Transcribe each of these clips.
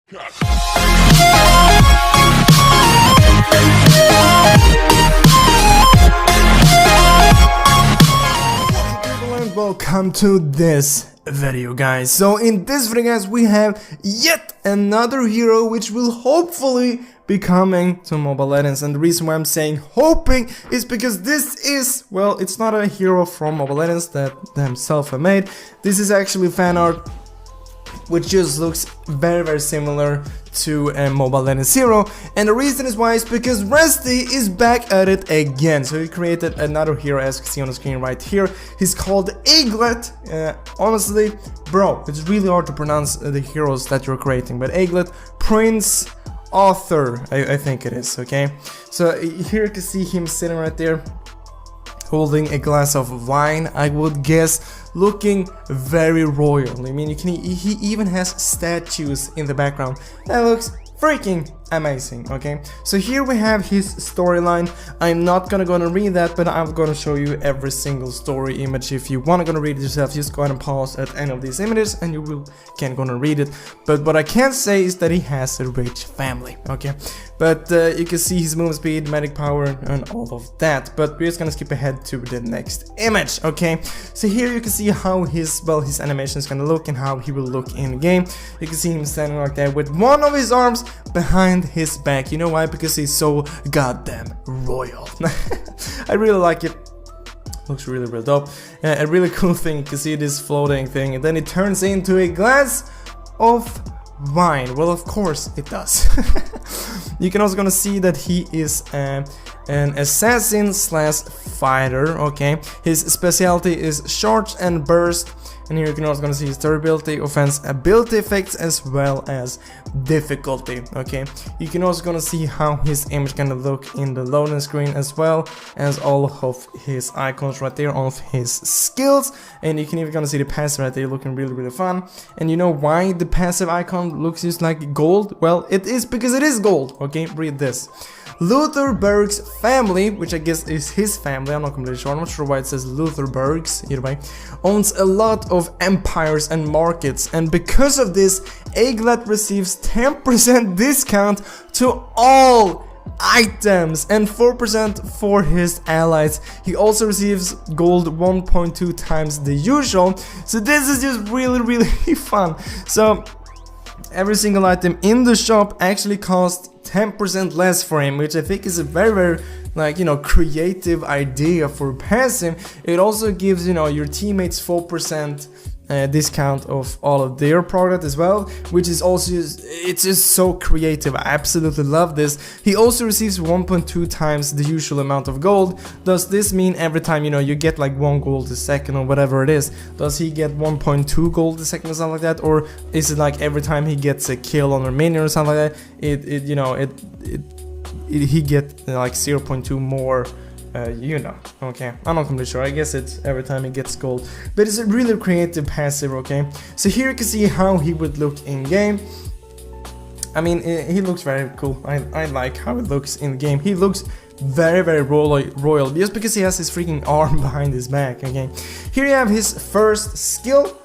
Welcome to this video, guys. So in this video, guys, we have yet another hero which will hopefully be coming to Mobile Legends. And the reason why I'm saying hoping is because this is, well, it's not a hero from Mobile Legends that themselves have made. This is actually fan art which just looks very similar to a Mobile Legends hero, and the reason is why is because Rusty is back at it again. So he created another hero, as you can see on the screen right here. He's called AAGLET. Honestly, bro, it's really hard to pronounce the heroes that you're creating, but AAGLET, Prince Arthur, I think it is. Okay, so here you can see him sitting right there holding a glass of wine, I would guess, looking very royal. I mean, he even has statues in the background. That looks freaking amazing. Okay, so here we have his storyline. I'm not gonna read that, but I'm gonna show you every single story image. If you wanna read it yourself, just go ahead and pause at any of these images and you can read it. But what I can say is that he has a rich family. Okay, but you can see his move speed, magic power, and all of that. But we're just gonna skip ahead to the next image. Okay, so here you can see how his animation is gonna look and how he will look in game. You can see him standing like that with one of his arms behind his back. You know why? Because he's so goddamn royal. I really like it. Looks really dope. A really cool thing. You can see this floating thing, and then it turns into a glass of wine. Well, of course it does. You can also gonna see that he is an assassin slash fighter. Okay, his specialty is charge and burst. And here you can also gonna see his durability, offense, ability effects, as well as difficulty. Okay, you can also gonna see how his image gonna look in the loading screen, as well as all of his icons right there, all of his skills. And you can even gonna see the passive right there, looking really fun. And you know why the passive icon looks just like gold? Well, it is because it is gold. Okay, read this. Lutherberg's family, which I guess is his family, I'm not completely sure, I'm not sure why it says Lutherberg's, either way, owns a lot of empires and markets, and because of this, AAGLET receives 10% discount to all items and 4% for his allies. He also receives gold 1.2 times the usual, so this is just really fun. So every single item in the shop actually costs 10% less for him, which I think is a very like, you know, creative idea for passive. It also gives, you know, your teammates 4% discount of all of their product as well, which is also it's just so creative. I absolutely love this. He also receives 1.2 times the usual amount of gold. Does this mean every time, you know, you get like 1 gold a second or whatever it is, does he get 1.2 gold a second or something like that? Or is it like every time he gets a kill on a minion or something like that, he get like 0.2 more? You know, okay, I'm not completely sure. I guess it's every time he gets gold, but it's a really creative passive. Okay, so here you can see how he would look in game. I mean, he looks very cool. I like how it looks in game. He looks very royal just because he has his freaking arm behind his back. Okay, here you have his first skill.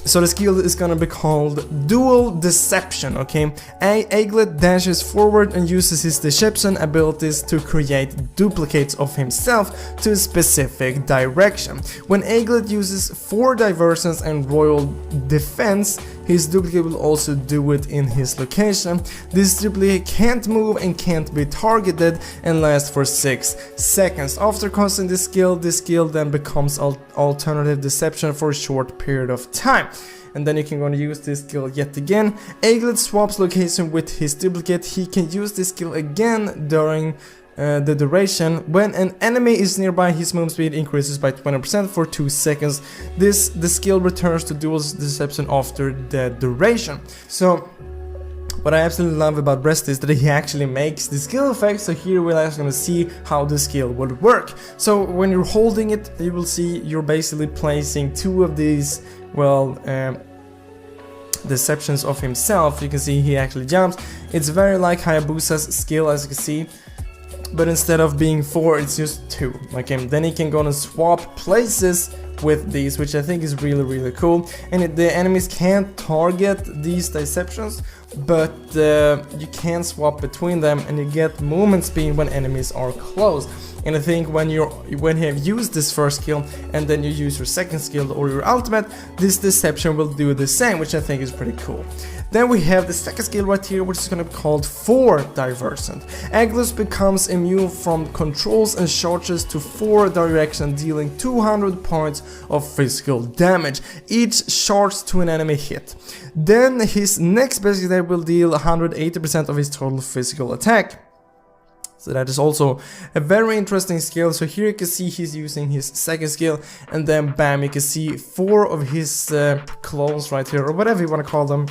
So the skill is gonna be called Dual Deception. Okay, AAGLET dashes forward and uses his deception abilities to create duplicates of himself to a specific direction. When AAGLET uses 4 diversions and royal defense, his duplicate will also do it in his location. This duplicate can't move and can't be targeted and lasts for 6 seconds. After casting this skill then becomes alternative deception for a short period of time. And then you can go and use this skill yet again. AAGLET swaps location with his duplicate. He can use this skill again during the duration. When an enemy is nearby, his move speed increases by 20% for 2 seconds. The skill returns to dual deception after the duration. So what I absolutely love about Rest is that he actually makes the skill effect. So here we're actually going to see how the skill would work. So when you're holding it, you will see you're basically placing 2 of these, well, deceptions of himself. You can see he actually jumps. It's very like Hayabusa's skill, as you can see, but instead of being 4, it's just 2. Okay, then he can go and swap places with these, which I think is really cool. And the enemies can't target these deceptions but you can swap between them, and you get movement speed when enemies are close. And I think when you have used this first skill and then you use your second skill or your ultimate, this deception will do the same, which I think is pretty cool. Then we have the second skill right here, which is going to be called 4 Divergent. AAGLET becomes immune from controls and charges to 4 directions, dealing 200 points of physical damage, each charge to an enemy hit. Then his next basic attack will deal 180% of his total physical attack. So that is also a very interesting skill. So here you can see he's using his second skill, and then bam, you can see 4 of his clones right here, or whatever you want to call them,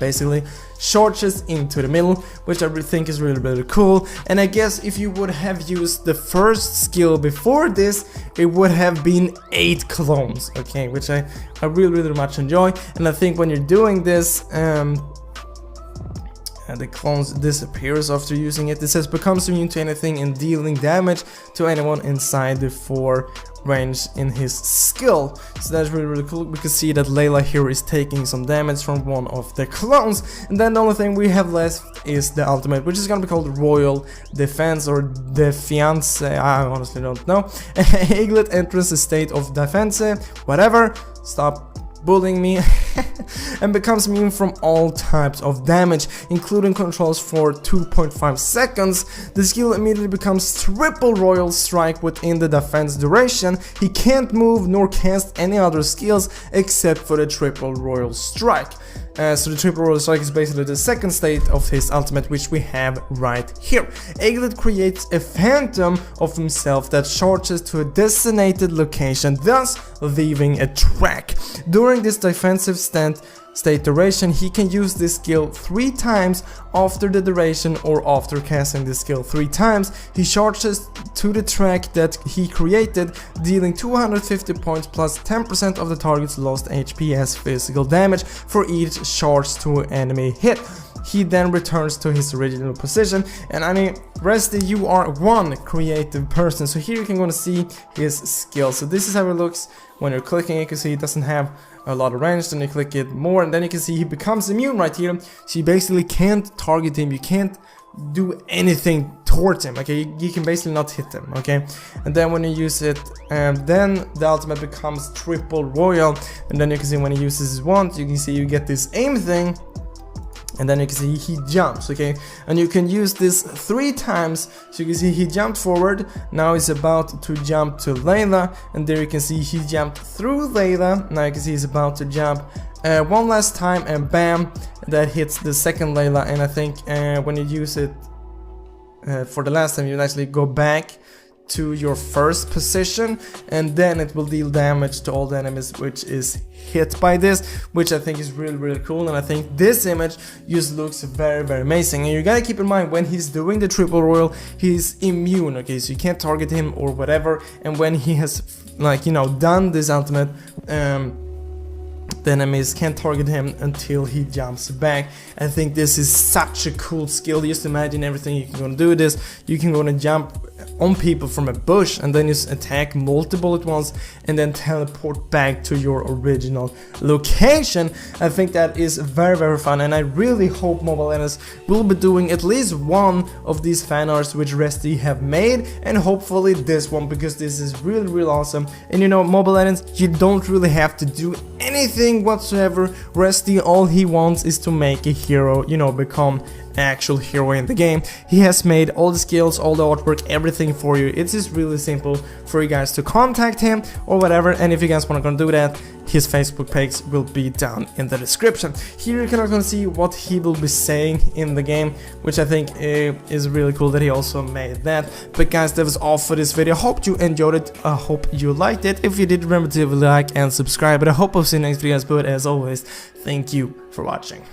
basically charges into the middle, which I think is really cool. And I guess if you would have used the first skill before this, it would have been 8 clones, okay, which I really much enjoy. And I think when you're doing this, and the clones disappears after using it. It says becomes immune to anything and dealing damage to anyone inside the 4 range in his skill. So that's really cool. We can see that Layla here is taking some damage from one of the clones. And then the only thing we have left is the ultimate, which is gonna be called Royal Defense or Defiance. I honestly don't know. AAGLET enters a state of defense, whatever. Stop bullying me. And becomes immune from all types of damage, including controls for 2.5 seconds. The skill immediately becomes triple royal strike within the defense duration. He can't move nor cast any other skills except for the triple royal strike. So the triple royal strike is basically the second state of his ultimate, which we have right here. AAGLET creates a phantom of himself that charges to a designated location, thus leaving a track. During this defensive state duration, he can use this skill 3 times after the duration, or after casting the skill 3 times, he charges to the track that he created, dealing 250 points plus 10% of the target's lost HP as physical damage for each charge to an enemy hit. He then returns to his original position. And I mean, Resty, you are one creative person. So here you can go and see his skill. So this is how it looks when you're clicking. You can see it doesn't have a lot of range. Then you click it more, and then you can see he becomes immune right here. So you basically can't target him. You can't do anything towards him. Okay, you can basically not hit him. Okay, and then when you use it, then the ultimate becomes triple royal. And then you can see when he uses his wand, you can see you get this aim thing. And then you can see he jumps, okay? And you can use this 3 times. So you can see he jumped forward. Now he's about to jump to Layla. And there you can see he jumped through Layla. Now you can see he's about to jump one last time, and bam, that hits the second Layla. And I think when you use it for the last time, you actually go back to your first position, and then it will deal damage to all the enemies which is hit by this, which I think is really cool. And I think this image just looks very amazing. And you gotta keep in mind, when he's doing the triple royal, he's immune, okay, so you can't target him or whatever. And when he has, like, you know, done this ultimate, the enemies can't target him until he jumps back. I think this is such a cool skill. Just imagine everything you can go and do this. You can go and jump on people from a bush, and then just attack multiple at once, and then teleport back to your original location. I think that is very fun, and I really hope Mobile Legends will be doing at least one of these fan arts which Resty have made, and hopefully this one, because this is really awesome. And you know, Mobile Legends, you don't really have to do anything whatsoever. Resty, all he wants is to make a hero, you know, become actual hero in the game. He has made all the skills, all the artwork, everything for you. It's just really simple for you guys to contact him or whatever. And if you guys want to do that, his Facebook page will be down in the description. Here you can also see what he will be saying in the game, which I think is really cool that he also made that. But guys, that was all for this video. I hope you enjoyed it. I hope you liked it. If you did, remember to like and subscribe. But I hope I'll see you next video, guys. But as always, thank you for watching.